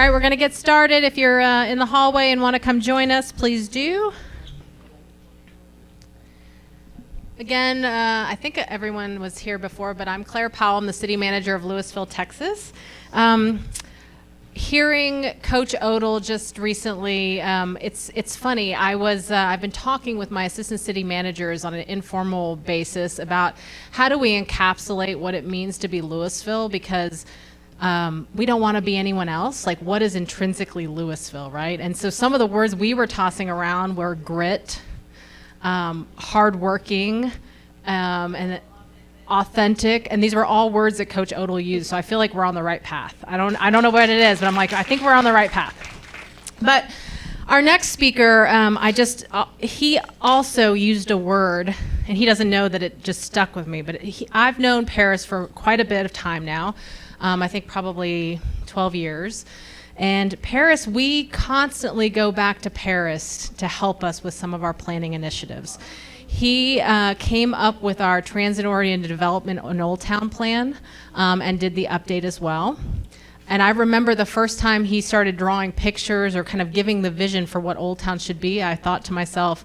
All right, we're going to get started. If you're in the hallway and want to come join us, please do. Again, I think everyone was here before, but I'm Claire Powell. I'm the city manager of Lewisville, Texas. Hearing Coach Odell just recently, it's funny. I've been talking with my assistant city managers on an informal basis about how do we encapsulate what it means to be Lewisville, because we don't want to be anyone else. Like, what is intrinsically Lewisville, right? And so some of the words we were tossing around were grit, hardworking, and authentic, and these were all words that Coach Odell used. So I feel like we're on the right path. I don't know what it is, but I'm like, I think we're on the right path. But our next speaker, he also used a word, and he doesn't know that it just stuck with me. But I've known Paris for quite a bit of time now. I think probably 12 years. And Paris, we constantly go back to Paris to help us with some of our planning initiatives. He came up with our transit-oriented development and Old Town plan and did the update as well. And I remember the first time he started drawing pictures or kind of giving the vision for what Old Town should be, I thought to myself,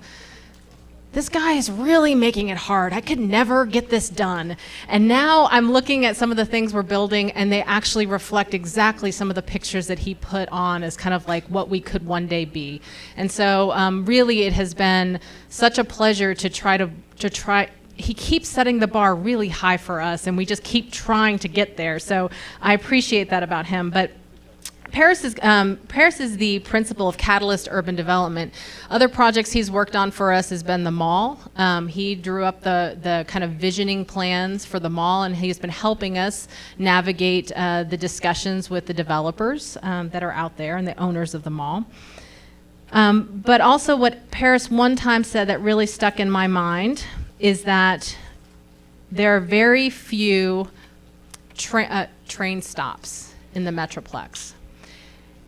this guy is really making it hard. I could never get this done. And now I'm looking at some of the things we're building, and they actually reflect exactly some of the pictures that he put on as kind of like what we could one day be. And so really it has been such a pleasure to try. He keeps setting the bar really high for us, and we just keep trying to get there. So I appreciate that about him. But Paris is the principal of Catalyst Urban Development. Other projects he's worked on for us has been the mall. He drew up the kind of visioning plans for the mall, and he's been helping us navigate the discussions with the developers that are out there and the owners of the mall. But also what Paris one time said that really stuck in my mind is that there are very few train stops in the Metroplex.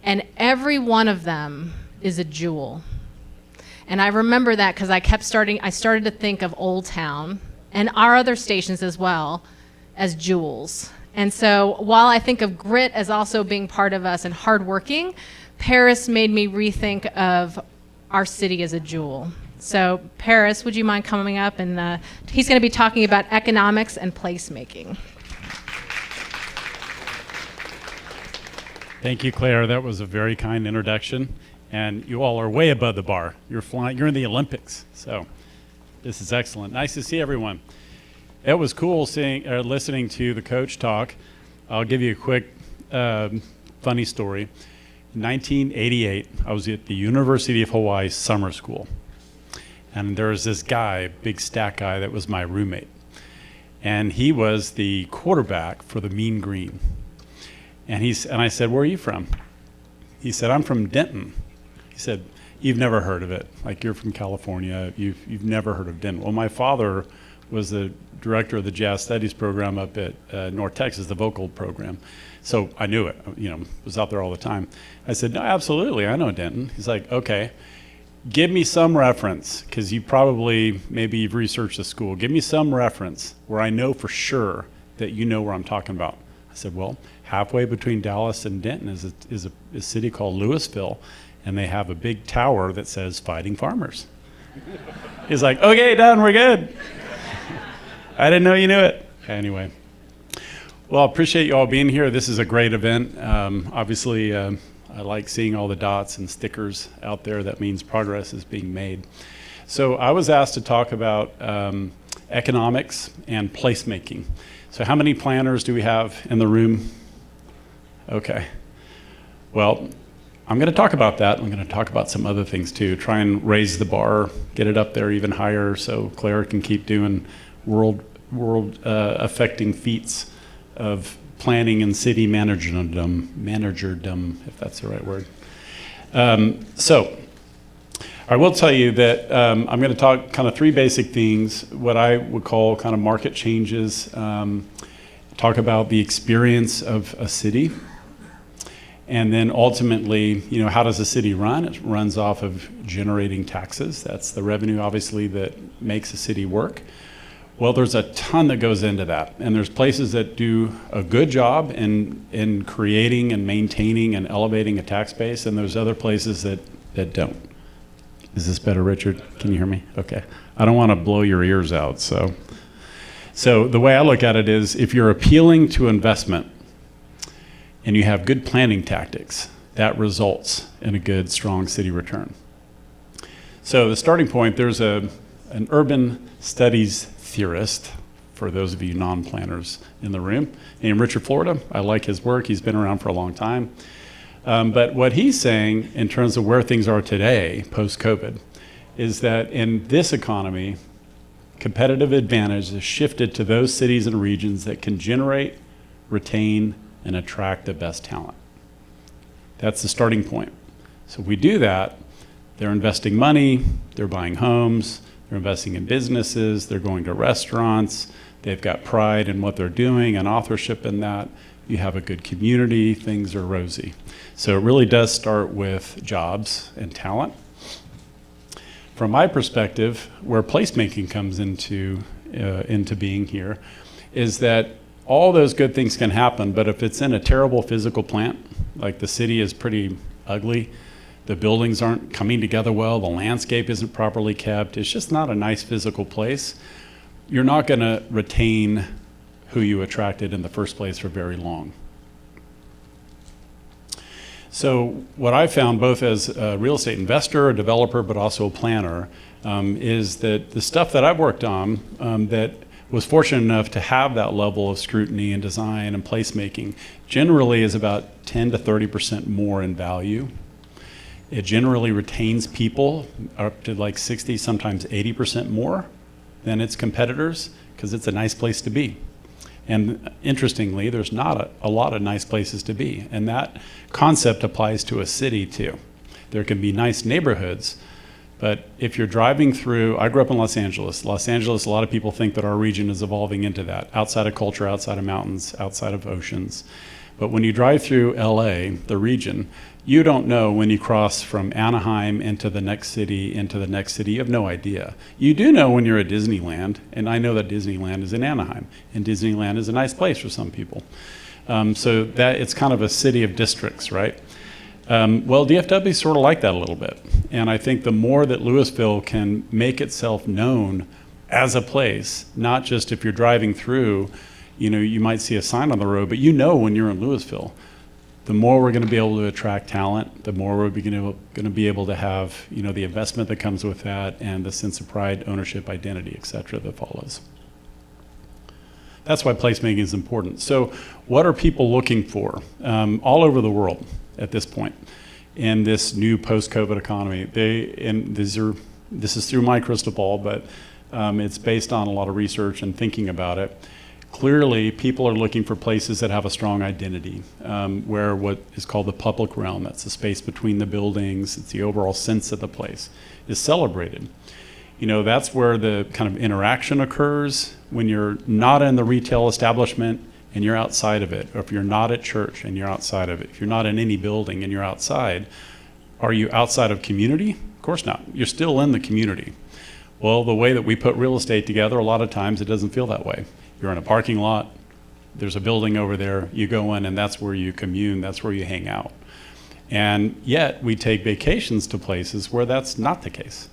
And every one of them is a jewel. And I remember that because I started to think of Old Town and our other stations as well as jewels. And so while I think of grit as also being part of us and hardworking, Paris made me rethink of our city as a jewel. So Paris, would you mind coming up? And he's going to be talking about economics and placemaking. Thank you, Claire. That was a very kind introduction, and you all are way above the bar. You're in the Olympics, so this is excellent. Nice to see everyone. It was cool listening to the coach talk. I'll give you a quick funny story. In 1988, I was at the University of Hawaii summer school, and there was this guy, big stack guy, that was my roommate, and he was the quarterback for the Mean Green. And I said, where are you from? He said, I'm from Denton. He said, you've never heard of it. Like, you're from California, you've never heard of Denton. Well, my father was the director of the Jazz Studies program up at North Texas, the vocal program. So I knew it, was out there all the time. I said, no, absolutely, I know Denton. He's like, okay, give me some reference, because maybe you've researched the school. Give me some reference where I know for sure that you know where I'm talking about. I said, well, halfway between Dallas and Denton is a city called Lewisville, and they have a big tower that says Fighting Farmers. He's like, okay, done, we're good. I didn't know you knew it. Anyway, well, I appreciate you all being here. This is a great event. Obviously, I like seeing all the dots and stickers out there. That means progress is being made. So I was asked to talk about economics and placemaking. So how many planners do we have in the room? Okay. Well, I'm going to talk about that. I'm going to talk about some other things too. Try and raise the bar, get it up there even higher, so Claire can keep doing world affecting feats of planning and city managerdom, if that's the right word. So I will tell you that I'm going to talk kind of three basic things, what I would call kind of market changes, talk about the experience of a city, and then ultimately, how does a city run? It runs off of generating taxes. That's the revenue, obviously, that makes a city work. Well, there's a ton that goes into that, and there's places that do a good job in creating and maintaining and elevating a tax base, and there's other places that don't. Is this better, Richard? Can you hear me? Okay. I don't want to blow your ears out, so the way I look at it is, if you're appealing to investment and you have good planning tactics, that results in a good, strong city return. So the starting point, there's an urban studies theorist, for those of you non-planners in the room, named Richard Florida. I like his work. He's been around for a long time. But what he's saying in terms of where things are today, post-COVID, is that in this economy, competitive advantage is shifted to those cities and regions that can generate, retain, and attract the best talent. That's the starting point. So if we do that, they're investing money, they're buying homes, they're investing in businesses, they're going to restaurants, they've got pride in what they're doing and authorship in that. You have a good community, things are rosy. So it really does start with jobs and talent. From my perspective, where placemaking comes into being here, is that all those good things can happen, but if it's in a terrible physical plant, like the city is pretty ugly, the buildings aren't coming together well, the landscape isn't properly kept, it's just not a nice physical place, you're not going to retain who you attracted in the first place for very long. So what I found, both as a real estate investor, a developer, but also a planner, is that the stuff that I've worked on that was fortunate enough to have that level of scrutiny and design and placemaking generally is about 10 to 30% more in value. It generally retains people up to like 60, sometimes 80% more than its competitors, because it's a nice place to be. And interestingly, there's not a lot of nice places to be. And that concept applies to a city too. There can be nice neighborhoods, but if you're driving through, I grew up in Los Angeles. Los Angeles, a lot of people think that our region is evolving into that, outside of culture, outside of mountains, outside of oceans. But when you drive through LA, the region, you don't know when you cross from Anaheim into the next city, you have no idea. You do know when you're at Disneyland, and I know that Disneyland is in Anaheim, and Disneyland is a nice place for some people. So that it's kind of a city of districts, right? Well, DFW is sort of like that a little bit. And I think the more that Lewisville can make itself known as a place, not just if you're driving through, you might see a sign on the road, but when you're in Lewisville, the more we're going to be able to attract talent, the more we're going to be able to have, the investment that comes with that and the sense of pride, ownership, identity, et cetera, that follows. That's why placemaking is important. So what are people looking for all over the world at this point in this new post-COVID economy? This is through my crystal ball, but it's based on a lot of research and thinking about it. Clearly, people are looking for places that have a strong identity, where what is called the public realm, that's the space between the buildings, it's the overall sense of the place, is celebrated. That's where the kind of interaction occurs when you're not in the retail establishment and you're outside of it, or if you're not at church and you're outside of it, if you're not in any building and you're outside. Are you outside of community? Of course not. You're still in the community. Well, the way that we put real estate together, a lot of times it doesn't feel that way. You're in a parking lot, there's a building over there, you go in and that's where you commune, that's where you hang out. And yet we take vacations to places where that's not the case.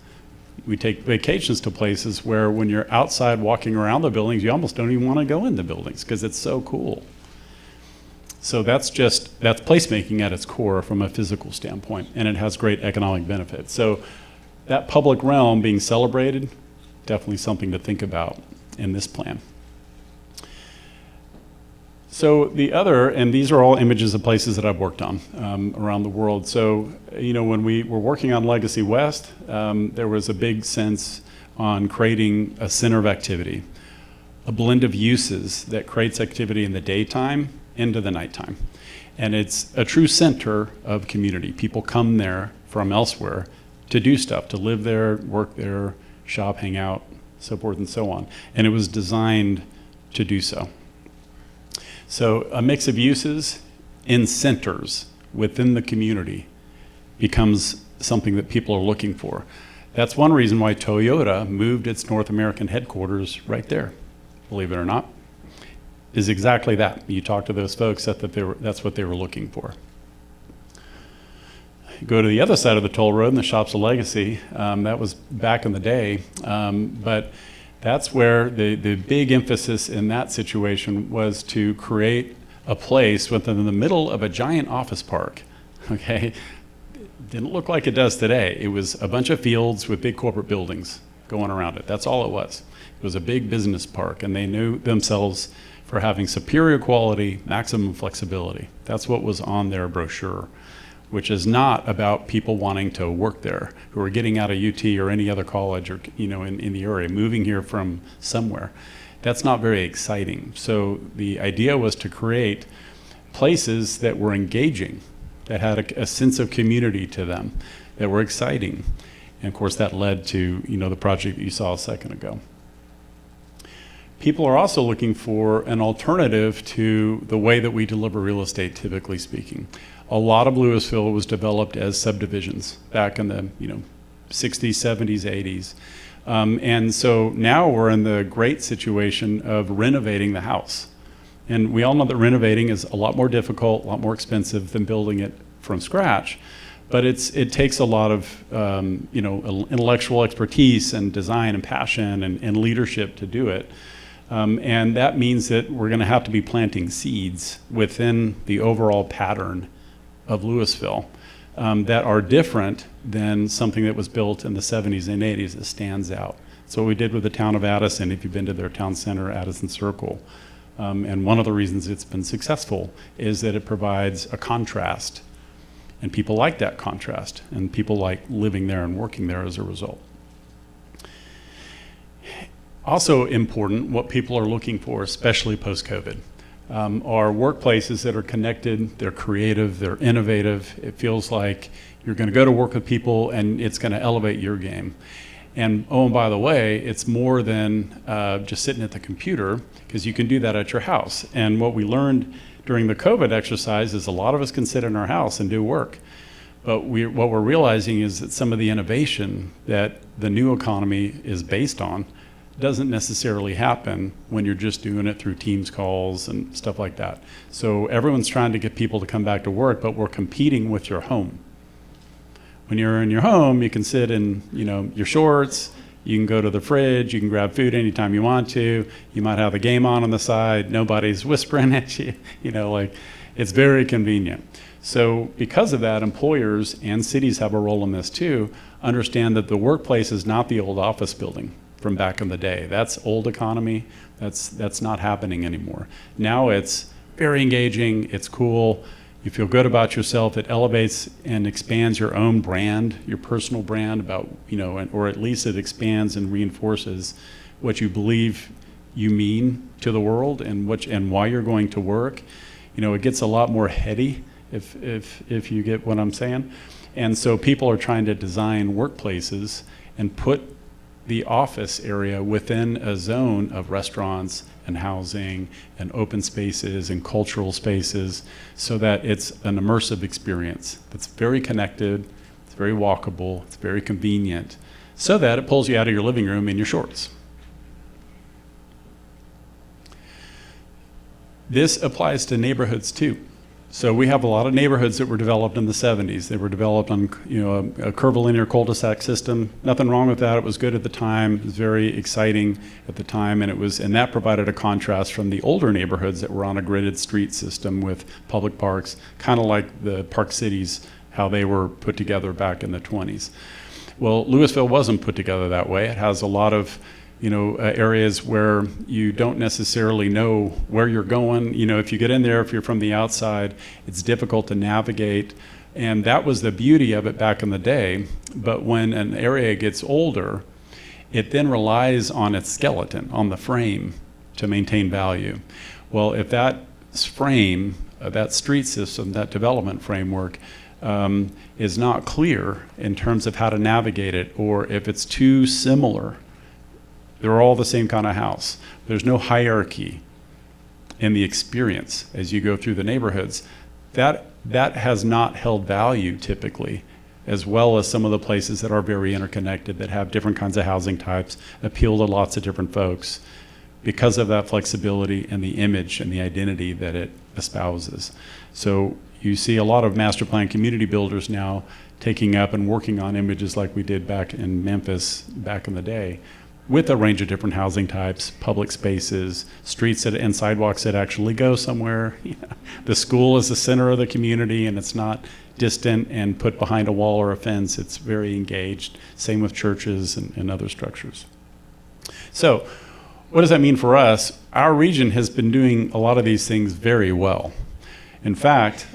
We take vacations to places where when you're outside walking around the buildings, you almost don't even want to go in the buildings because it's so cool. So that's placemaking at its core from a physical standpoint, and it has great economic benefits. So that public realm being celebrated, definitely something to think about in this plan. So the other, and these are all images of places that I've worked on around the world. So, when we were working on Legacy West, there was a big sense on creating a center of activity, a blend of uses that creates activity in the daytime into the nighttime. And it's a true center of community. People come there from elsewhere to do stuff, to live there, work there, shop, hang out, so forth and so on. And it was designed to do so. So a mix of uses in centers within the community becomes something that people are looking for. That's one reason why Toyota moved its North American headquarters right there, believe it or not, is exactly that. You talk to those folks, that's what they were looking for. Go to the other side of the toll road, and the Shops of Legacy. That was back in the day, but that's where the big emphasis in that situation was to create a place within the middle of a giant office park. Okay, didn't look like it does today. It was a bunch of fields with big corporate buildings going around it. That's all it was. It was a big business park, and they knew themselves for having superior quality, maximum flexibility. That's what was on their brochure, which is not about people wanting to work there, who are getting out of UT or any other college or in the area, moving here from somewhere. That's not very exciting. So the idea was to create places that were engaging, that had a sense of community to them, that were exciting. And of course that led to the project that you saw a second ago. People are also looking for an alternative to the way that we deliver real estate, typically speaking. A lot of Lewisville was developed as subdivisions back in the 60s, 70s, 80s. And so now we're in the great situation of renovating the house. And we all know that renovating is a lot more difficult, a lot more expensive than building it from scratch. But it takes a lot of intellectual expertise and design and passion and leadership to do it. And that means that we're going to have to be planting seeds within the overall pattern of Lewisville that are different than something that was built in the 70s and 80s that stands out. So what we did with the town of Addison, if you've been to their town center, Addison Circle, and one of the reasons it's been successful is that it provides a contrast. And people like that contrast, and people like living there and working there as a result. Also important, what people are looking for, especially post-COVID, are workplaces that are connected, they're creative, they're innovative. It feels like you're going to go to work with people and it's going to elevate your game. And by the way, it's more than just sitting at the computer, because you can do that at your house. And what we learned during the COVID exercise is a lot of us can sit in our house and do work. But what we're realizing is that some of the innovation that the new economy is based on doesn't necessarily happen when you're just doing it through Teams calls and stuff like that. So everyone's trying to get people to come back to work, but we're competing with your home. When you're in your home, you can sit in your shorts, you can go to the fridge, you can grab food anytime you want to, you might have a game on the side, nobody's whispering at you, it's very convenient. So because of that, employers and cities have a role in this too, understand that the workplace is not the old office building from back in the day. That's old economy. That's not happening anymore. Now it's very engaging. It's cool. You feel good about yourself. It elevates and expands your own brand, your personal brand about, or at least it expands and reinforces what you believe you mean to the world and why you're going to work. It gets a lot more heady if you get what I'm saying. And so people are trying to design workplaces and put the office area within a zone of restaurants and housing and open spaces and cultural spaces so that it's an immersive experience that's very connected, it's very walkable, it's very convenient, so that it pulls you out of your living room in your shorts. This applies to neighborhoods too. So we have a lot of neighborhoods that were developed in the 70s. They were developed on a curvilinear cul-de-sac system. Nothing wrong with that. It was good at the time. It was very exciting at the time, and that provided a contrast from the older neighborhoods that were on a gridded street system with public parks, kind of like the Park Cities, how they were put together back in the 20s. Well, Lewisville wasn't put together that way. It has a lot of areas where you don't necessarily know where you're going. If you get in there, if you're from the outside, it's difficult to navigate. And that was the beauty of it back in the day. But when an area gets older, it then relies on its skeleton, on the frame, to maintain value. Well, if that frame, that street system, that development framework, is not clear in terms of how to navigate it, or if it's too similar, they're all the same kind of house. There's no hierarchy in the experience as you go through the neighborhoods. That has not held value typically as well as some of the places that are very interconnected, that have different kinds of housing types, appeal to lots of different folks because of that flexibility and the image and the identity that it espouses. So you see a lot of master plan community builders now taking up and working on images like we did back in Memphis back in the day, with a range of different housing types, public spaces, streets and sidewalks that actually go somewhere. The school is the center of the community, and it's not distant and put behind a wall or a fence. It's very engaged. Same with churches and other structures. So what does that mean for us? Our region has been doing a lot of these things very well. In fact,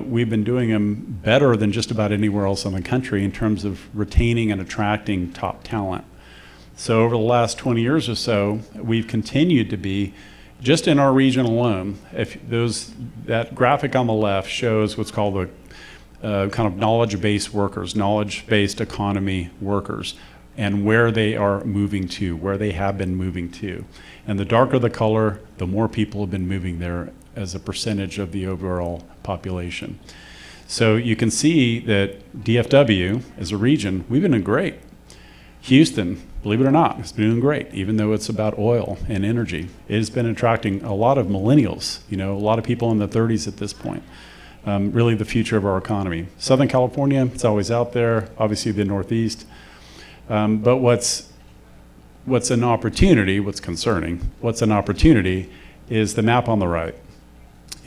we've been doing them better than just about anywhere else in the country in terms of retaining and attracting top talent. So over the last 20 years or so, we've continued to be, just in our region alone, that graphic on the left shows what's called the kind of knowledge-based workers, knowledge-based economy workers, and where they are moving to, where they have been moving to. And the darker the color, the more people have been moving there as a percentage of the overall population. So you can see that DFW, as a region, we've been doing great. Houston, believe it or not, has been doing great, even though it's about oil and energy. It has been attracting a lot of millennials, a lot of people in the 30s at this point. Really the future of our economy. Southern California, it's always out there, obviously the Northeast. But what's an opportunity, what's concerning, what's an opportunity is the map on the right.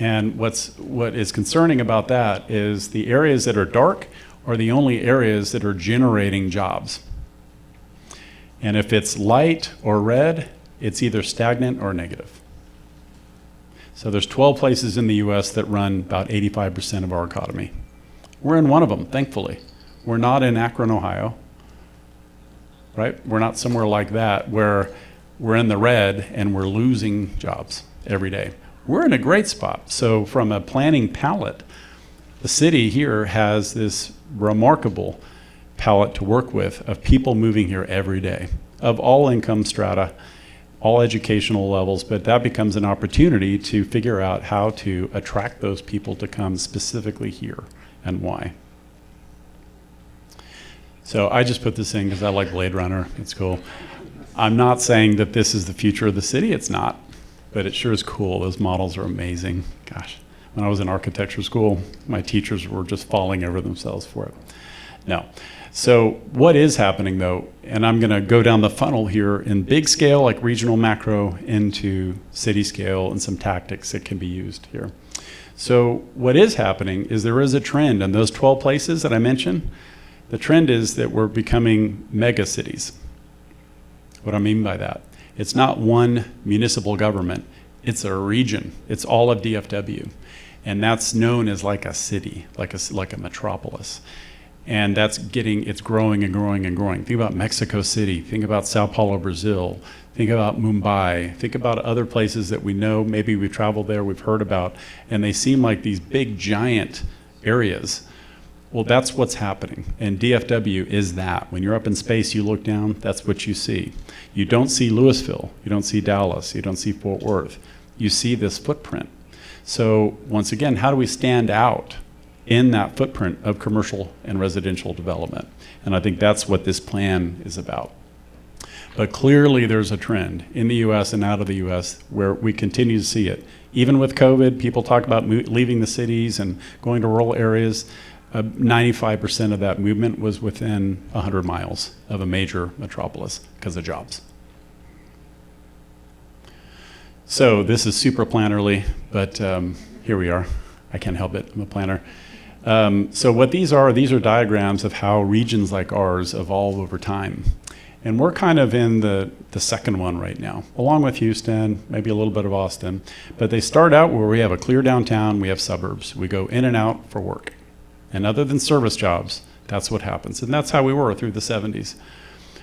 And what is concerning about that is the areas that are dark are the only areas that are generating jobs. And if it's light or red, it's either stagnant or negative. So there's 12 places in the US that run about 85% of our economy. We're in one of them, thankfully. We're not in Akron, Ohio, right? We're not somewhere like that where we're in the red and we're losing jobs every day. We're in a great spot. So from a planning palette, the city here has this remarkable palette to work with of people moving here every day, of all income strata, all educational levels, but that becomes an opportunity to figure out how to attract those people to come specifically here and why. So I just put this in because I like Blade Runner, it's cool. I'm not saying that this is the future of the city, it's not, but it sure is cool. Those models are amazing. Gosh, when I was in architecture school, my teachers were just falling over themselves for it. No. So what is happening though, and I'm going to go down the funnel here in big scale, like regional macro, into city scale and some tactics that can be used here. So what is happening is there is a trend in those 12 places that I mentioned. The trend is that we're becoming mega cities. What I mean by that, it's not one municipal government, it's a region. It's all of DFW. And that's known as like a city, like a metropolis. And it's growing and growing and growing. Think about Mexico City, think about Sao Paulo, Brazil, think about Mumbai, think about other places that we know, maybe we've traveled there, we've heard about, and they seem like these big giant areas. Well, that's what's happening. And DFW is that. When you're up in space, you look down, that's what you see. You don't see Lewisville, you don't see Dallas, you don't see Fort Worth. You see this footprint. So once again, how do we stand out in that footprint of commercial and residential development? And I think that's what this plan is about. But clearly there's a trend in the US and out of the US where we continue to see it. Even with COVID, people talk about leaving the cities and going to rural areas. 95% of that movement was within 100 miles of a major metropolis because of jobs. So this is super plannerly, but here we are. I can't help it, I'm a planner. So what these are diagrams of how regions like ours evolve over time. And we're kind of in the second one right now, along with Houston, maybe a little bit of Austin. But they start out where we have a clear downtown, we have suburbs. We go in and out for work. And other than service jobs, that's what happens. And that's how we were through the 70s.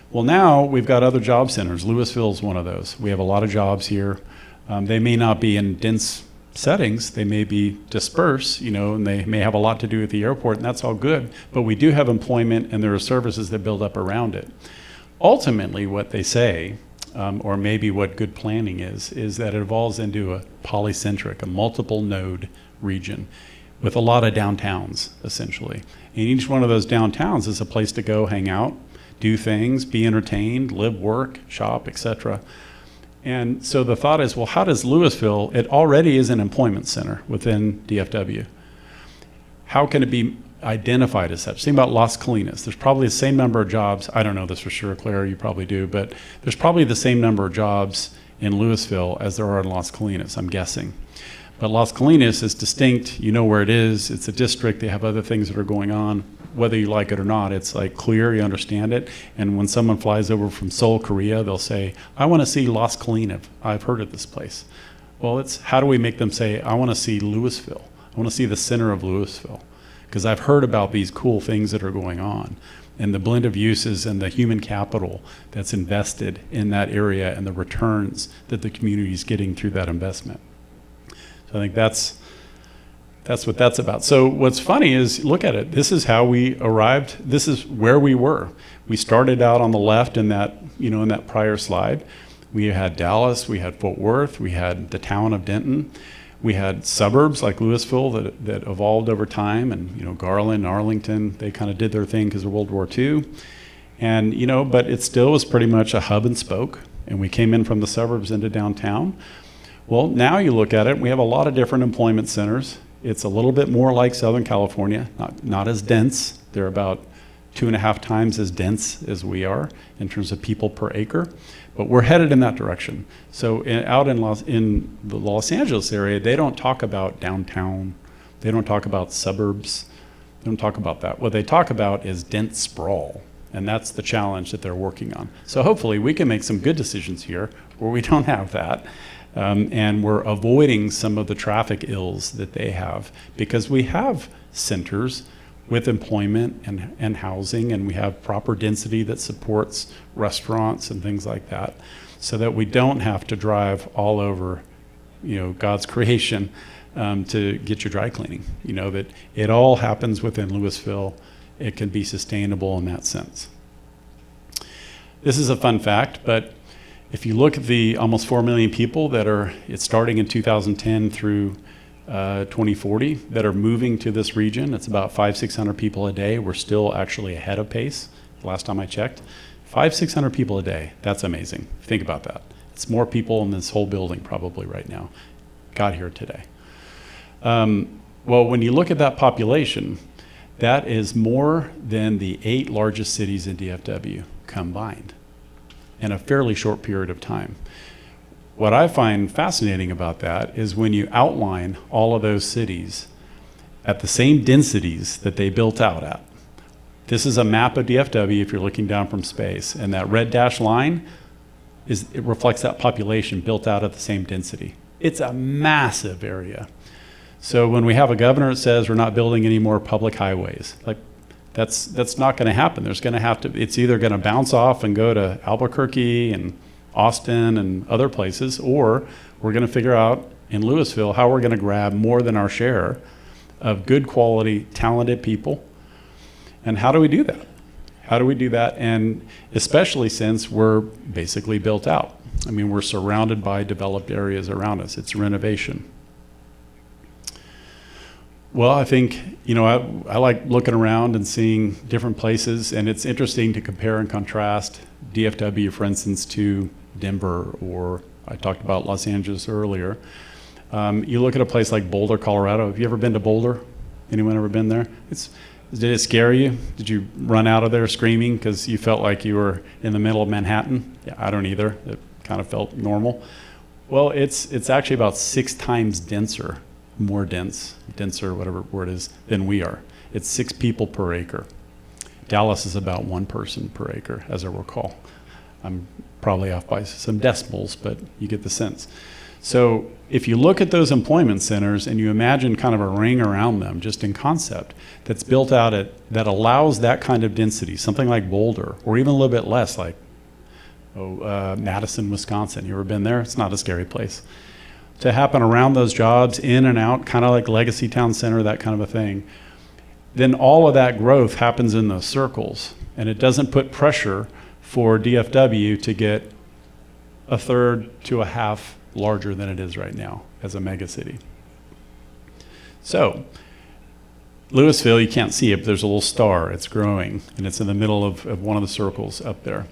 Well, now we've got other job centers. Lewisville is one of those. We have a lot of jobs here. They may not be in dense settings, they may be dispersed, and they may have a lot to do with the airport, and that's all good, but we do have employment and there are services that build up around it. Ultimately, what they say, or maybe what good planning is that it evolves into a polycentric, a multiple node region with a lot of downtowns, essentially. And each one of those downtowns is a place to go hang out, do things, be entertained, live, work, shop, etc. And so the thought is, well, how does Lewisville, it already is an employment center within DFW. How can it be identified as such? Think about Las Colinas. There's probably the same number of jobs. I don't know this for sure, Claire, you probably do, but there's probably the same number of jobs in Lewisville as there are in Las Colinas, I'm guessing. But Las Colinas is distinct. You know where it is. It's a district. They have other things that are going on. Whether you like it or not, it's like clear, you understand it. And when someone flies over from Seoul, Korea, they'll say, I want to see Las Colinas. I've heard of this place. Well, it's how do we make them say, I want to see Lewisville. I want to see the center of Lewisville. Because I've heard about these cool things that are going on. And the blend of uses and the human capital that's invested in that area and the returns that the community is getting through that investment. So I think that's what that's about. So what's funny is, look at it. This is how we arrived. This is where we were. We started out on the left in that, in that prior slide. We had Dallas, we had Fort Worth, we had the town of Denton. We had suburbs like Lewisville that evolved over time, and Garland, Arlington, they kind of did their thing because of World War II. And but it still was pretty much a hub and spoke, and we came in from the suburbs into downtown. Well, now you look at it, we have a lot of different employment centers. It's a little bit more like Southern California, not as dense. They're about 2.5 times as dense as we are in terms of people per acre, but we're headed in that direction. So out in the Los Angeles area, they don't talk about downtown. They don't talk about suburbs. They don't talk about that. What they talk about is dense sprawl, and that's the challenge that they're working on. So hopefully we can make some good decisions here where we don't have that. And we're avoiding some of the traffic ills that they have, because we have centers with employment and housing, and we have proper density that supports restaurants and things like that, so that we don't have to drive all over God's creation to get your dry cleaning. That it all happens within Lewisville. It can be sustainable in that sense. This is a fun fact, but if you look at the almost 4 million people it's starting in 2010 through 2040 that are moving to this region, it's about 500-600 people a day. We're still actually ahead of pace. Last time I checked, 500-600 people a day. That's amazing. Think about that. It's more people in this whole building probably right now got here today. Well, when you look at that population, that is more than the 8 largest cities in DFW combined in a fairly short period of time. What I find fascinating about that is when you outline all of those cities at the same densities that they built out at. This is a map of DFW if you're looking down from space, and that red dashed line it reflects that population built out at the same density. It's a massive area. So when we have a governor that says we're not building any more public highways, that's not going to happen. There's going to have to, it's either going to bounce off and go to Albuquerque and Austin and other places, or we're going to figure out in Lewisville how we're going to grab more than our share of good quality, talented people. And how do we do that? How do we do that? And especially since we're basically built out. I mean, we're surrounded by developed areas around us. It's renovation. Well, I think, I like looking around and seeing different places, and it's interesting to compare and contrast DFW, for instance, to Denver, or I talked about Los Angeles earlier. You look at a place like Boulder, Colorado. Have you ever been to Boulder? Anyone ever been there? Did it scare you? Did you run out of there screaming because you felt like you were in the middle of Manhattan? Yeah, I don't either. It kind of felt normal. Well, it's actually about 6 times denser, more denser, whatever word is, than we are. It's 6 people per acre. Dallas is about 1 person per acre, as I recall. I'm probably off by some decimals, but you get the sense. So if you look at those employment centers and you imagine kind of a ring around them, just in concept, that's built out that allows that kind of density, something like Boulder, or even a little bit less, like Madison, Wisconsin. You ever been there? It's not a scary place. To happen around those jobs, in and out, kind of like Legacy Town Center, that kind of a thing, then all of that growth happens in those circles, and it doesn't put pressure for DFW to get 1/3 to 1/2 larger than it is right now as a mega city. So Lewisville, you can't see it, but there's a little star. It's growing, and it's in the middle of one of the circles up there.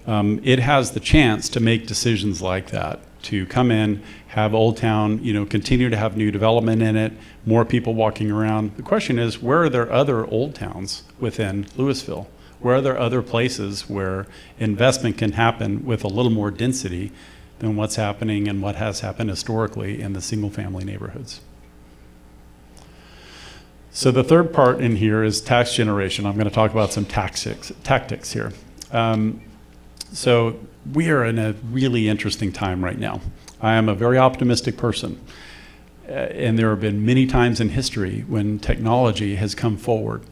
It has the chance to make decisions like that, to come in, have Old Town, continue to have new development in it, more people walking around. The question is, where are there other Old Towns within Lewisville? Where are there other places where investment can happen with a little more density than what's happening and what has happened historically in the single-family neighborhoods? So the third part in here is tax generation. I'm going to talk about some tactics here. So we are in a really interesting time right now. I am a very optimistic person. And there have been many times in history when technology has come forward.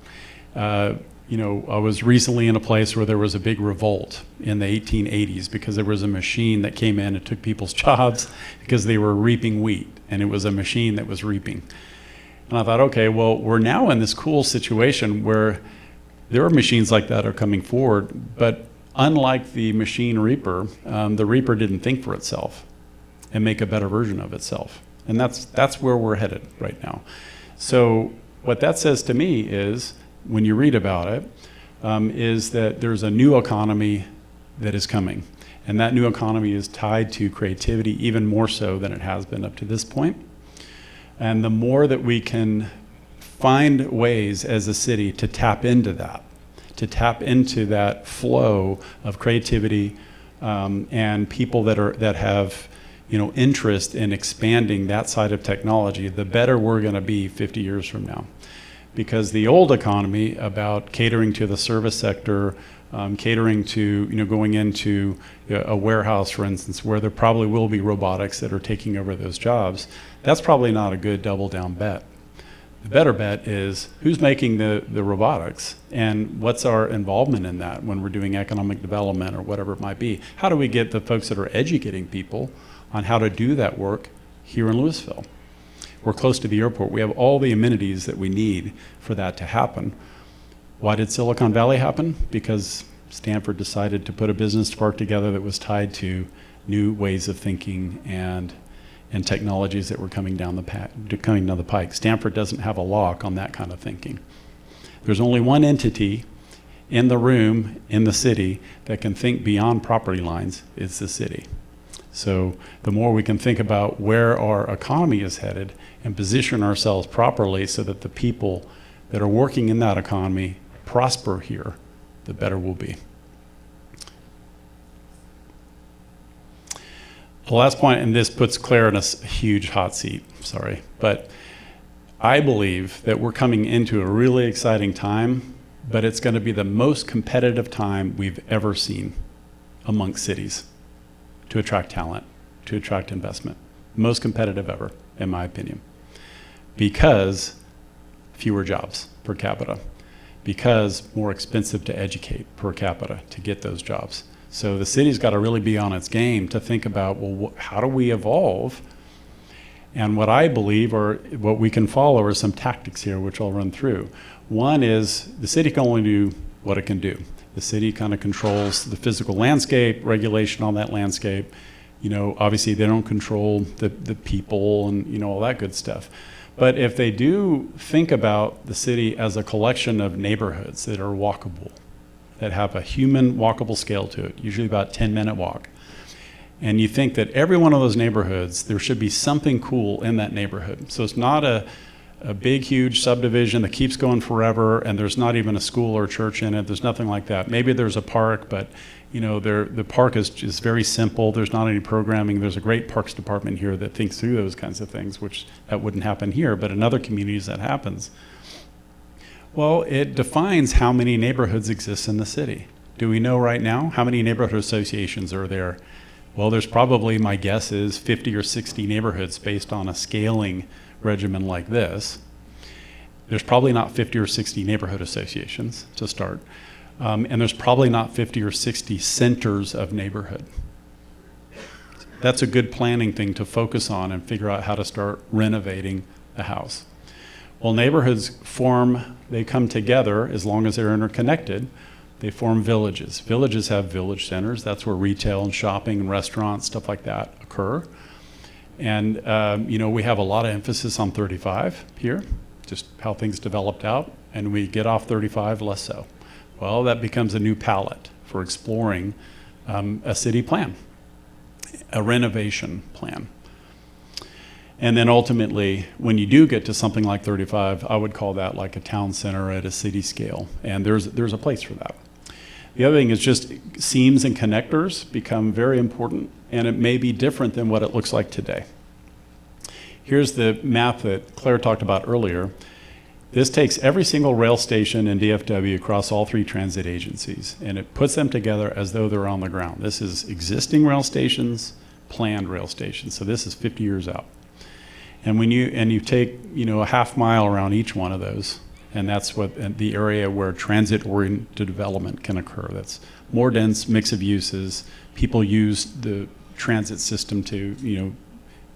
I was recently in a place where there was a big revolt in the 1880s because there was a machine that came in and took people's jobs because they were reaping wheat, and it was a machine that was reaping. And I thought, okay, well, we're now in this cool situation where there are machines like that are coming forward, but unlike the machine reaper, the reaper didn't think for itself and make a better version of itself. And that's where we're headed right now. So what that says to me is, when you read about it, is that there's a new economy that is coming. And that new economy is tied to creativity even more so than it has been up to this point. And the more that we can find ways as a city to tap into that flow of creativity and people that have interest in expanding that side of technology, the better we're going to be 50 years from now. Because the old economy about catering to the service sector, catering to going into a warehouse, for instance, where there probably will be robotics that are taking over those jobs, that's probably not a good double down bet. The better bet is who's making the robotics and what's our involvement in that when we're doing economic development or whatever it might be. How do we get the folks that are educating people on how to do that work here in Lewisville? We're close to the airport. We have all the amenities that we need for that to happen. Why did Silicon Valley happen? Because Stanford decided to put a business park together that was tied to new ways of thinking and technologies that were coming down the pike. Stanford doesn't have a lock on that kind of thinking. There's only one entity in the room in the city that can think beyond property lines. It's the city. So the more we can think about where our economy is headed and position ourselves properly so that the people that are working in that economy prosper here, the better we'll be. The last point, and this puts Claire in a huge hot seat, sorry, but I believe that we're coming into a really exciting time, but it's going to be the most competitive time we've ever seen amongst cities to attract talent, to attract investment. Most competitive ever, in my opinion. Because fewer jobs per capita. Because more expensive to educate per capita to get those jobs. So the city's got to really be on its game to think about, well, how do we evolve? And what I believe, or what we can follow, are some tactics here, which I'll run through. One is the city can only do what it can do. The city kind of controls the physical landscape, regulation on that landscape. Obviously they don't control the people and all that good stuff. But if they do think about the city as a collection of neighborhoods that are walkable, that have a human walkable scale to it, usually about 10-minute walk, and you think that every one of those neighborhoods, there should be something cool in that neighborhood. So it's not a big, huge subdivision that keeps going forever, and there's not even a school or a church in it. There's nothing like that. Maybe there's a park, but the park is just very simple. There's not any programming. There's a great parks department here that thinks through those kinds of things, which that wouldn't happen here, but in other communities that happens. Well, it defines how many neighborhoods exist in the city. Do we know right now how many neighborhood associations are there? Well, there's probably, my guess is 50 or 60 neighborhoods based on a scaling regimen like this. There's probably not 50 or 60 neighborhood associations to start. And there's probably not 50 or 60 centers of neighborhood. That's a good planning thing to focus on and figure out how to start renovating the house. Well, neighborhoods they come together as long as they're interconnected. They form villages. Villages have village centers. That's where retail and shopping and restaurants, stuff like that occur. And we have a lot of emphasis on 35 here. just how things developed out, and we get off 35, less so. Well, that becomes a new palette for exploring a city plan, a renovation plan. And then ultimately, when you do get to something like 35, I would call that like a town center at a city scale, and there's a place for that. The other thing is just seams and connectors become very important, and it may be different than what it looks like today. Here's the map that Claire talked about earlier. This takes every single rail station in DFW across all 3 transit agencies, and it puts them together as though they're on the ground. This is existing rail stations, planned rail stations, so this is 50 years out. And when you take a half mile around each one of those, and that's what the area where transit-oriented development can occur. That's more dense mix of uses. People use the transit system to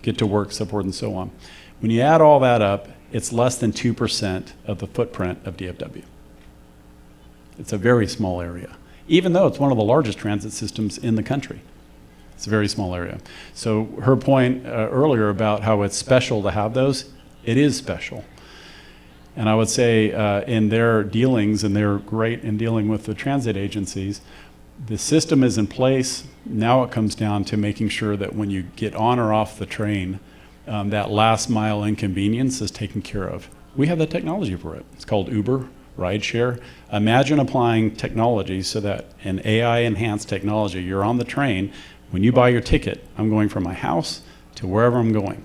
get to work, so forth and so on. When you add all that up, it's less than 2% of the footprint of DFW. It's a very small area, even though it's one of the largest transit systems in the country. It's a very small area. So her point earlier about how it's special to have those, it is special. And I would say in their dealings, and they're great in dealing with the transit agencies, the system is in place. Now it comes down to making sure that when you get on or off the train, that last mile inconvenience is taken care of. We have the technology for it. It's called Uber, rideshare. Imagine applying technology so that an AI-enhanced technology, you're on the train, when you buy your ticket, I'm going from my house to wherever I'm going.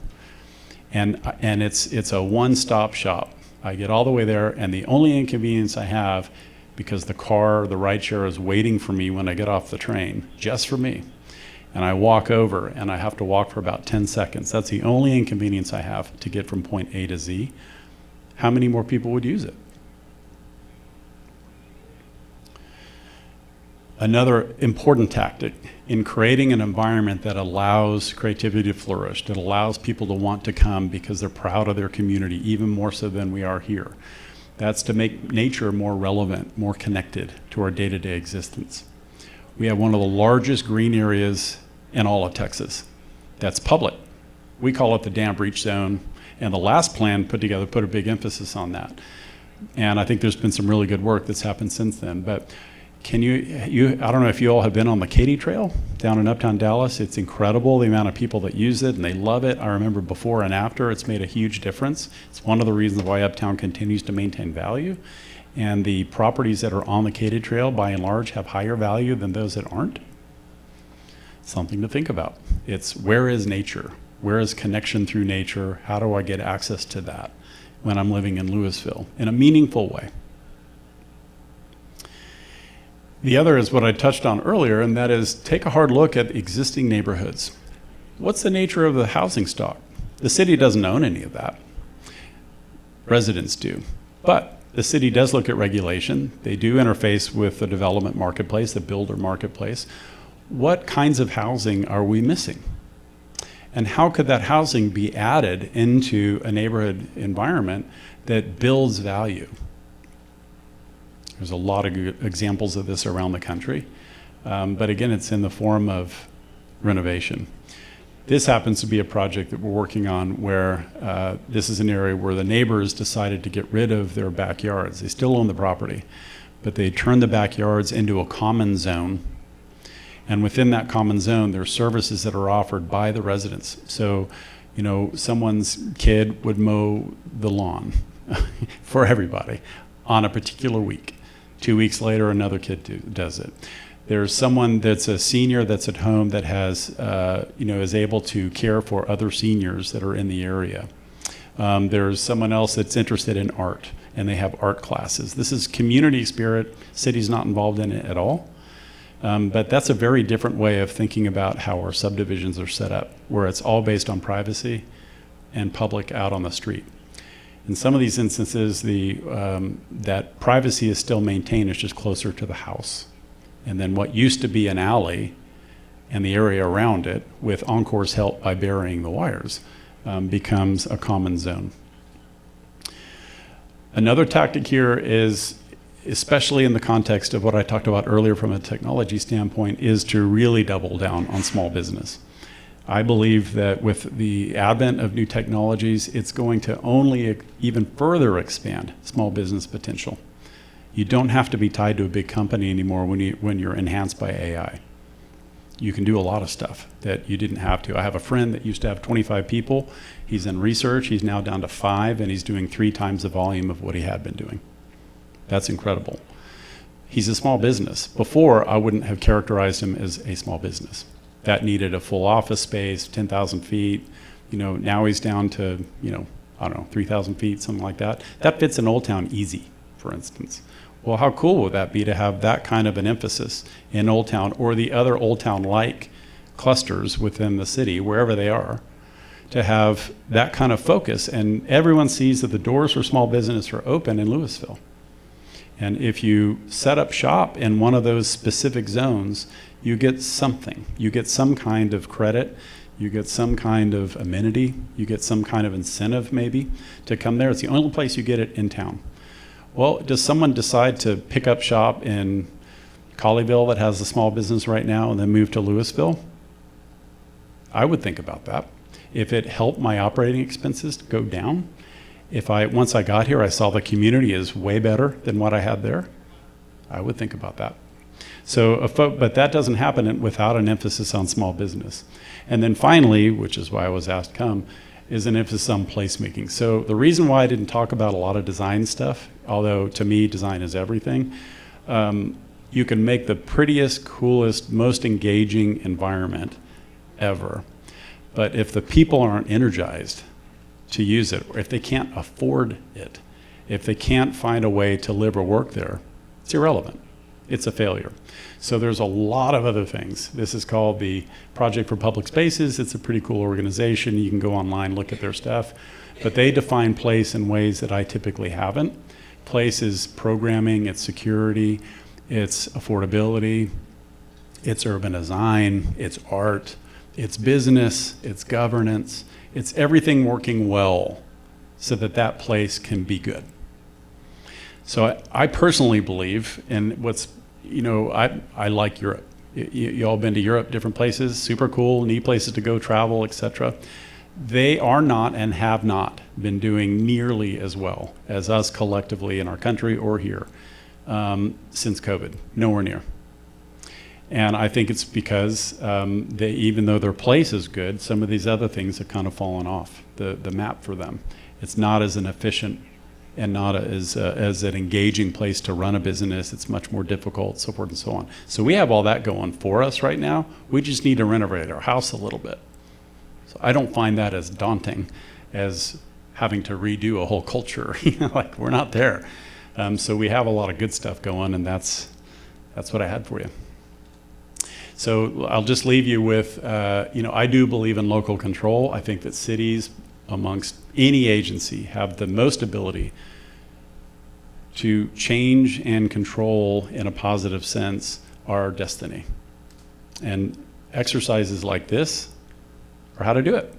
And it's a one-stop shop. I get all the way there, and the only inconvenience I have, because the car, the rideshare is waiting for me when I get off the train, just for me. And I walk over, and I have to walk for about 10 seconds. That's the only inconvenience I have to get from point A to Z. How many more people would use it? Another important tactic in creating an environment that allows creativity to flourish, that allows people to want to come because they're proud of their community, even more so than we are here. That's to make nature more relevant, more connected to our day-to-day existence. We have one of the largest green areas in all of Texas. That's public. We call it the dam breach zone, and the last plan put together put a big emphasis on that. And I think there's been some really good work that's happened since then. But can I don't know if you all have been on the Katy Trail down in Uptown Dallas. It's incredible the amount of people that use it, and they love it. I remember before and after, it's made a huge difference. It's one of the reasons why Uptown continues to maintain value. And the properties that are on the Katy Trail, by and large, have higher value than those that aren't. Something to think about. It's where is nature? Where is connection through nature? How do I get access to that when I'm living in Lewisville in a meaningful way? The other is what I touched on earlier, and that is take a hard look at existing neighborhoods. What's the nature of the housing stock? The city doesn't own any of that. Residents do. But the city does look at regulation. They do interface with the development marketplace, the builder marketplace. What kinds of housing are we missing? And how could that housing be added into a neighborhood environment that builds value? There's a lot of good examples of this around the country. But again, it's in the form of renovation. This happens to be a project that we're working on where this is an area where the neighbors decided to get rid of their backyards. They still own the property, but they turned the backyards into a common zone. And within that common zone, there are services that are offered by the residents. So, someone's kid would mow the lawn for everybody on a particular week. 2 weeks later, another kid does it. There's someone that's a senior that's at home that has, is able to care for other seniors that are in the area. There's someone else that's interested in art, and they have art classes. This is community spirit. City's not involved in it at all. But that's a very different way of thinking about how our subdivisions are set up, where it's all based on privacy and public out on the street. In some of these instances, that privacy is still maintained, it's just closer to the house. And then what used to be an alley and the area around it, with Encore's help by burying the wires, becomes a common zone. Another tactic here is, especially in the context of what I talked about earlier from a technology standpoint, is to really double down on small business. I believe that with the advent of new technologies, it's going to only even further expand small business potential. You don't have to be tied to a big company anymore when you're enhanced by AI. You can do a lot of stuff that you didn't have to. I have a friend that used to have 25 people. He's in research. He's now down to 5, and he's doing 3 times the volume of what he had been doing. That's incredible. He's a small business. Before, I wouldn't have characterized him as a small business. That needed a full office space, 10,000 feet. Now he's down to, I don't know, 3,000 feet, something like that. That fits in Old Town easy, for instance. Well, how cool would that be to have that kind of an emphasis in Old Town or the other Old Town-like clusters within the city, wherever they are, to have that kind of focus. And everyone sees that the doors for small business are open in Lewisville. And if you set up shop in one of those specific zones, you get something. You get some kind of credit. You get some kind of amenity. You get some kind of incentive, maybe, to come there. It's the only place you get it in town. Well, does someone decide to pick up shop in Colleyville that has a small business right now and then move to Lewisville? I would think about that. If it helped my operating expenses to go down, once I got here, I saw the community is way better than what I had there, I would think about that. But that doesn't happen without an emphasis on small business. And then finally, which is why I was asked to come, is an emphasis on placemaking. So the reason why I didn't talk about a lot of design stuff, although to me design is everything, you can make the prettiest, coolest, most engaging environment ever. But if the people aren't energized to use it, or if they can't afford it, if they can't find a way to live or work there, it's irrelevant. It's a failure. So there's a lot of other things. This is called the Project for Public Spaces. It's a pretty cool organization. You can go online, look at their stuff. But they define place in ways that I typically haven't. Place is programming, it's security, it's affordability, it's urban design, it's art, it's business, it's governance, it's everything working well so that that place can be good. So I personally believe, and I like Europe. You all been to Europe, different places, super cool, neat places to go travel, etc. They are not and have not been doing nearly as well as us collectively in our country or here since COVID, nowhere near. And I think it's because even though their place is good, some of these other things have kind of fallen off the map for them. It's not as an efficient and not as an engaging place to run a business. It's much more difficult, so forth and so on. So we have all that going for us right now. We just need to renovate our house a little bit. So I don't find that as daunting as having to redo a whole culture. Like we're not there. So we have a lot of good stuff going, and that's what I had for you. So I'll just leave you with, I do believe in local control. I think that cities, amongst any agency, have the most ability to change and control in a positive sense our destiny. And exercises like this are how to do it.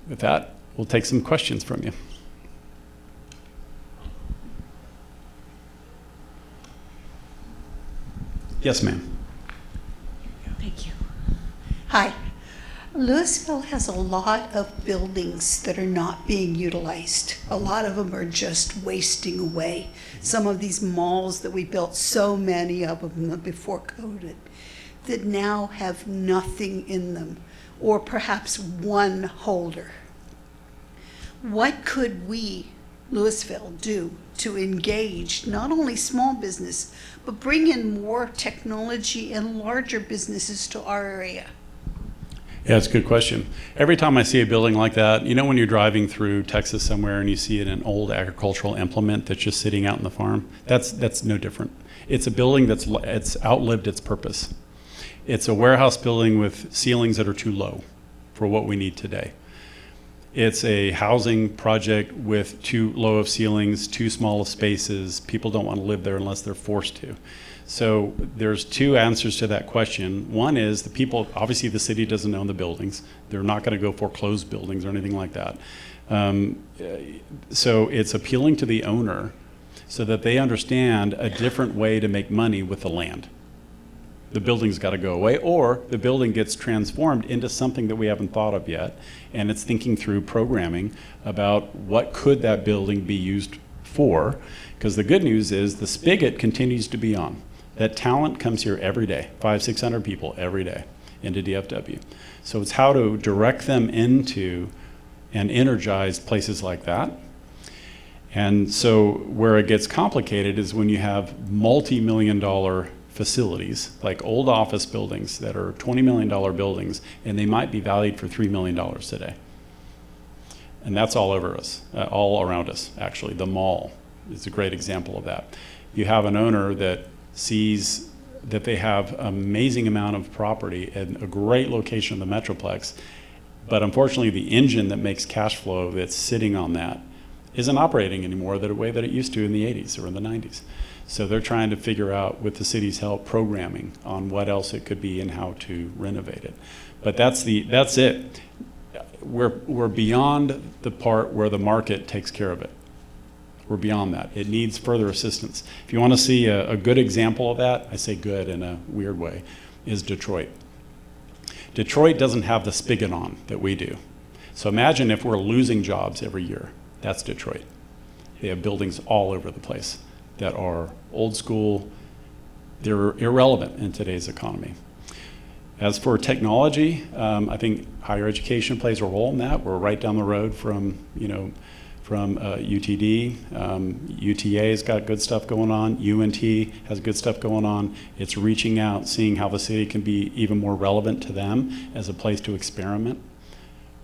With that, we'll take some questions from you. Yes, ma'am. Thank you. Hi. Lewisville has a lot of buildings that are not being utilized. A lot of them are just wasting away. Some of these malls that we built, so many of them before COVID, that now have nothing in them, or perhaps one holder. What could we, Lewisville, do to engage not only small business, but bring in more technology and larger businesses to our area? Yeah, it's a good question. Every time I see a building like that, when you're driving through Texas somewhere and you see an old agricultural implement that's just sitting out in the farm, that's no different. It's a building it's outlived its purpose. It's a warehouse building with ceilings that are too low for what we need today. It's a housing project with too low of ceilings, too small of spaces. People don't want to live there unless they're forced to. So there's two answers to that question. One is the people, obviously the city doesn't own the buildings. They're not going to go foreclose buildings or anything like that. So it's appealing to the owner so that they understand a different way to make money with the land. the building's got to go away, or the building gets transformed into something that we haven't thought of yet, and it's thinking through programming about what could that building be used for, because the good news is the spigot continues to be on. That talent comes here every day, 500-600 people every day into DFW. So it's how to direct them into and energize places like that. And so where it gets complicated is when you have multi-million-dollar facilities, like old office buildings that are $20 million buildings, and they might be valued for $3 million today. And that's all over us, all around us, actually. The mall is a great example of that. You have an owner that sees that they have an amazing amount of property and a great location in the Metroplex, but unfortunately the engine that makes cash flow that's sitting on that isn't operating anymore the way that it used to in the 80s or in the 90s. So they're trying to figure out, with the city's help, programming on what else it could be and how to renovate it. But that's it. We're beyond the part where the market takes care of it. We're beyond that. It needs further assistance. If you want to see a good example of that, I say good in a weird way, is Detroit. Detroit doesn't have the spigot on that we do. So imagine if we're losing jobs every year. That's Detroit. They have buildings all over the place that are old school. They're irrelevant in today's economy. As for technology, I think higher education plays a role in that. We're right down the road from UTD. UTA's got good stuff going on. UNT has good stuff going on. It's reaching out, seeing how the city can be even more relevant to them as a place to experiment,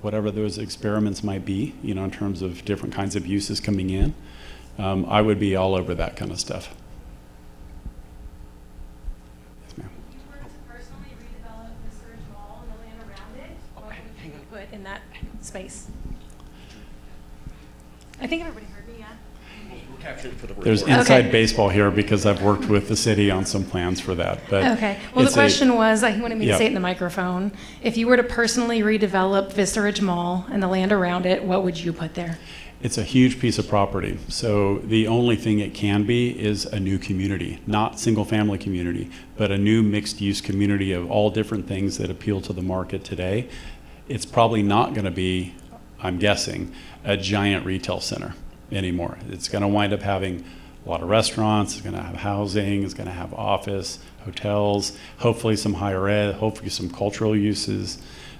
whatever those experiments might be, in terms of different kinds of uses coming in. I would be all over that kind of stuff. Yes, ma'am. If you were to personally redevelop the Surge Mall and the land around it, what would you put in that space? I think everybody heard me, yeah? We'll capture it for the report. There's inside baseball here because I've worked with the city on some plans for that. But Okay. Well, the question was, he wanted me to Yeah. say it in the microphone. If you were to personally redevelop Vista Ridge Mall and the land around it, what would you put there? It's a huge piece of property. So the only thing it can be is a new community, not single-family community, but a new mixed-use community of all different things that appeal to the market today. It's probably not going to be, I'm guessing, a giant retail center anymore. It's going to wind up having a lot of restaurants, it's going to have housing, it's going to have office, hotels, hopefully some higher ed, hopefully some cultural uses.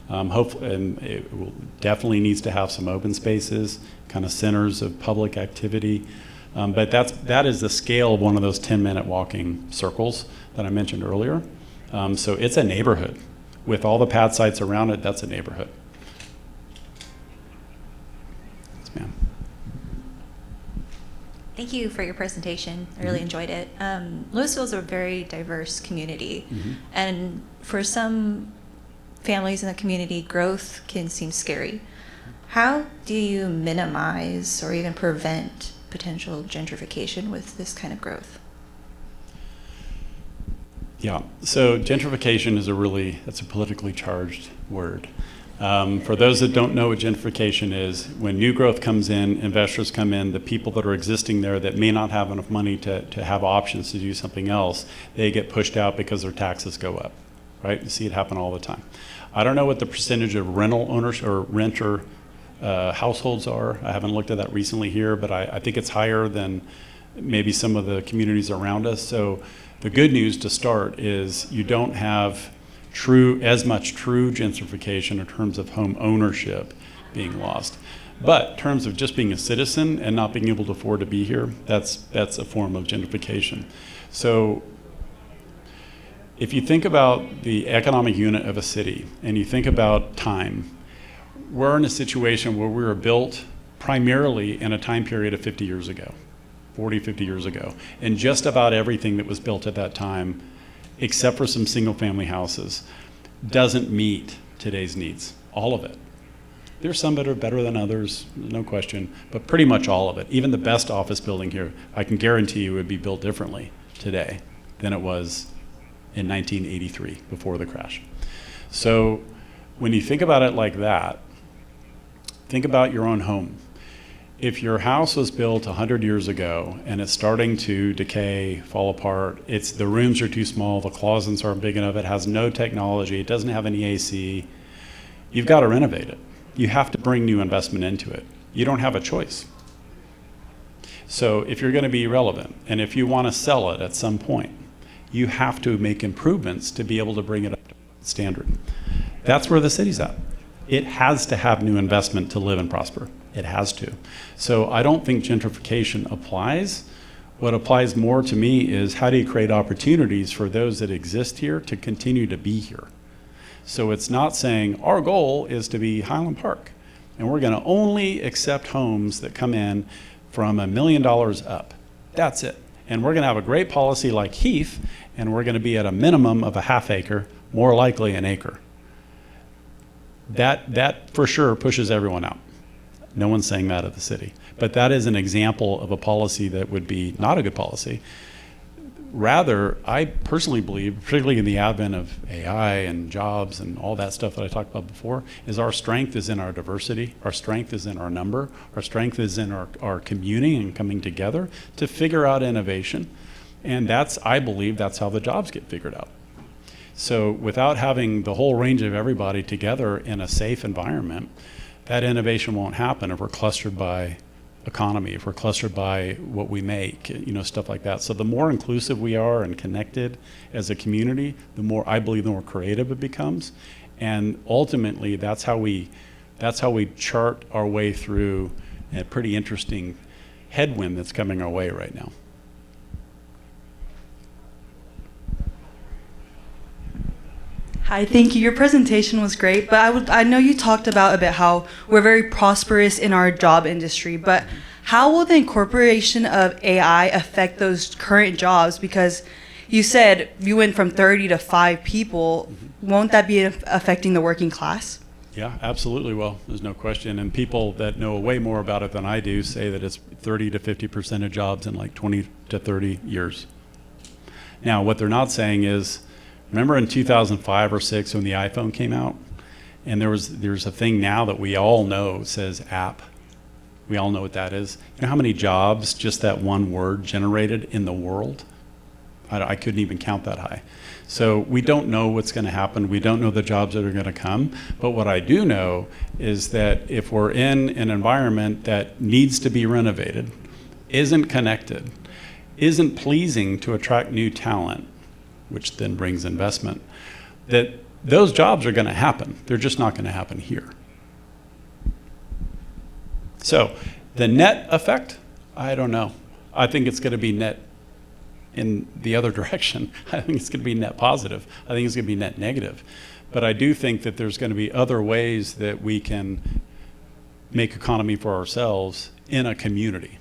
And it will definitely needs to have some open spaces, kind of centers of public activity. But that is the scale of one of those 10-minute walking circles that I mentioned earlier. So it's a neighborhood. With all the pad sites around it, that's a neighborhood. Yes, ma'am. Thank you for your presentation. I really enjoyed it. Lewisville is a very diverse community. And for some families in the community, growth can seem scary. How do you minimize or even prevent potential gentrification with this kind of growth? Yeah, so gentrification is that's a politically charged word. For those that don't know what gentrification is, when new growth comes in, investors come in, the people that are existing there that may not have enough money to have options to do something else, they get pushed out because their taxes go up, right? You see it happen all the time. I don't know what the percentage of rental owners or renter households are. I haven't looked at that recently here, but I think it's higher than maybe some of the communities around us. So the good news to start is you don't have as much true gentrification in terms of home ownership being lost. But in terms of just being a citizen and not being able to afford to be here, that's a form of gentrification. So if you think about the economic unit of a city and you think about time, we're in a situation where we were built primarily in a time period of 50 years ago, 40, 50 years ago. And just about everything that was built at that time, except for some single-family houses, doesn't meet today's needs, all of it. There's some that are better than others, no question, but pretty much all of it. Even the best office building here, I can guarantee you would be built differently today than it was in 1983, before the crash. So when you think about it like that, think about your own home. if your house was built 100 years ago and it's starting to decay, fall apart, the rooms are too small, the closets aren't big enough, it has no technology, it doesn't have any AC, you've got to renovate it. You have to bring new investment into it. You don't have a choice. So if you're going to be relevant, and if you want to sell it at some point, you have to make improvements to be able to bring it up to standard. That's where the city's at. It has to have new investment to live and prosper. It has to. So I don't think gentrification applies. What applies more to me is how do you create opportunities for those that exist here to continue to be here? So it's not saying our goal is to be Highland Park, and we're going to only accept homes that come in from $1 million up. That's it. And we're going to have a great policy like Heath, and we're going to be at a minimum of a half acre, more likely an acre. That for sure pushes everyone out. No one's saying that at the city. But that is an example of a policy that would be not a good policy. Rather, I personally believe, particularly in the advent of AI and jobs and all that stuff that I talked about before, is our strength is in our diversity, our strength is in our number, our strength is in our communing and coming together to figure out innovation. And I believe that's how the jobs get figured out. So without having the whole range of everybody together in a safe environment, that innovation won't happen if we're clustered by economy, if we're clustered by what we make, stuff like that. So the more inclusive we are and connected as a community, I believe the more creative it becomes. And ultimately, that's how we chart our way through a pretty interesting headwind that's coming our way right now. Hi, thank you. Your presentation was great, but I know you talked about a bit how we're very prosperous in our job industry, but how will the incorporation of AI affect those current jobs? Because you said you went from 30 to 5 people. Won't that be affecting the working class? Yeah, absolutely. Well, there's no question. And people that know way more about it than I do say that it's 30 to 50% of jobs in like 20 to 30 years. Now, what they're not saying is, remember in 2005 or 6 when the iPhone came out, and there's a thing now that we all know says app. We all know what that is. You know how many jobs just that one word generated in the world? I couldn't even count that high. So we don't know what's going to happen. We don't know the jobs that are going to come. But what I do know is that if we're in an environment that needs to be renovated, isn't connected, isn't pleasing to attract new talent, which then brings investment, that those jobs are going to happen. They're just not going to happen here. So the net effect, I don't know. I think it's going to be net in the other direction. I think it's going to be net positive. I think it's going to be net negative. But I do think that there's going to be other ways that we can make economy for ourselves in a community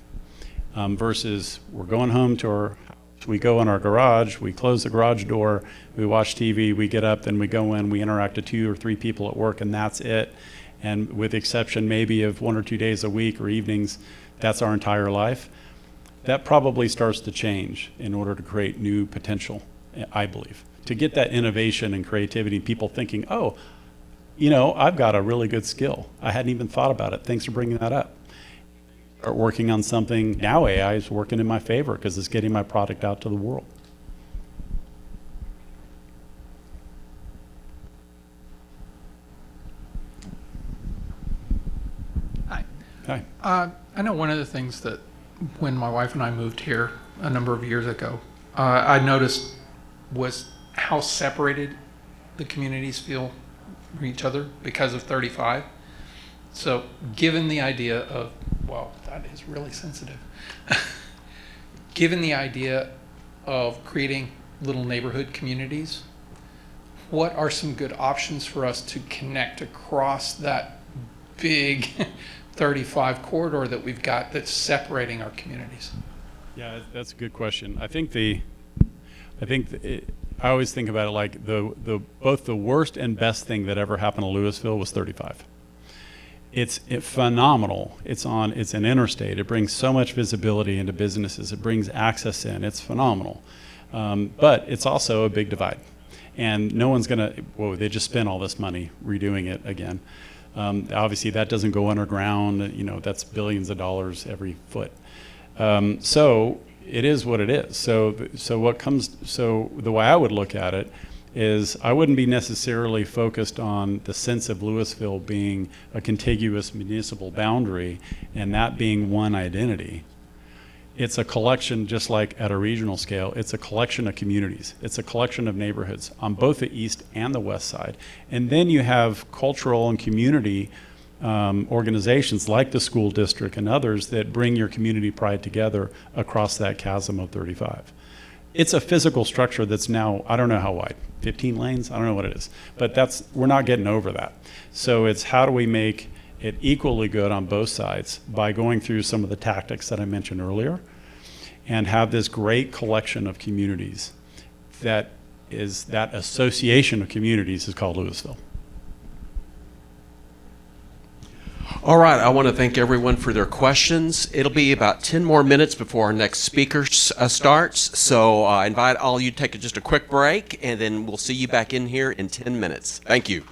versus we're going home to we go in our garage, we close the garage door, we watch TV, we get up, then we go in, we interact with 2 or 3 people at work, and that's it. And with the exception maybe of 1 or 2 days a week or evenings, that's our entire life. That probably starts to change in order to create new potential, I believe. To get that innovation and creativity, people thinking, oh, I've got a really good skill. I hadn't even thought about it. Thanks for bringing that up. Start working on something. Now AI is working in my favor because it's getting my product out to the world. Hi. Hi. I know one of the things that when my wife and I moved here a number of years ago, I noticed was how separated the communities feel from each other because of 35. So given the idea of, well, that is really sensitive. Given the idea of creating little neighborhood communities, what are some good options for us to connect across that big 35 corridor that we've got that's separating our communities? Yeah, that's a good question. I always think about it like both the worst and best thing that ever happened to Lewisville was 35. It's phenomenal. It's an interstate. It brings so much visibility into businesses. It brings access in. It's phenomenal. But it's also a big divide. And no one's they just spent all this money redoing it again. Obviously, that doesn't go underground. You know, that's billions of dollars every foot. So it is what it is. So the way I would look at it is I wouldn't be necessarily focused on the sense of Lewisville being a contiguous municipal boundary and that being one identity. It's a collection, just like at a regional scale, it's a collection of communities. It's a collection of neighborhoods on both the east and the west side. And then you have cultural and community organizations like the school district and others that bring your community pride together across that chasm of 35. It's a physical structure that's now, I don't know how wide, 15 lanes? I don't know what it is. But we're not getting over that. So it's how do we make it equally good on both sides by going through some of the tactics that I mentioned earlier and have this great collection of communities that association of communities is called Lewisville. All right, I want to thank everyone for their questions. It'll be about 10 more minutes before our next speaker starts, so I invite all you to take just a quick break, and then we'll see you back in here in 10 minutes. Thank you.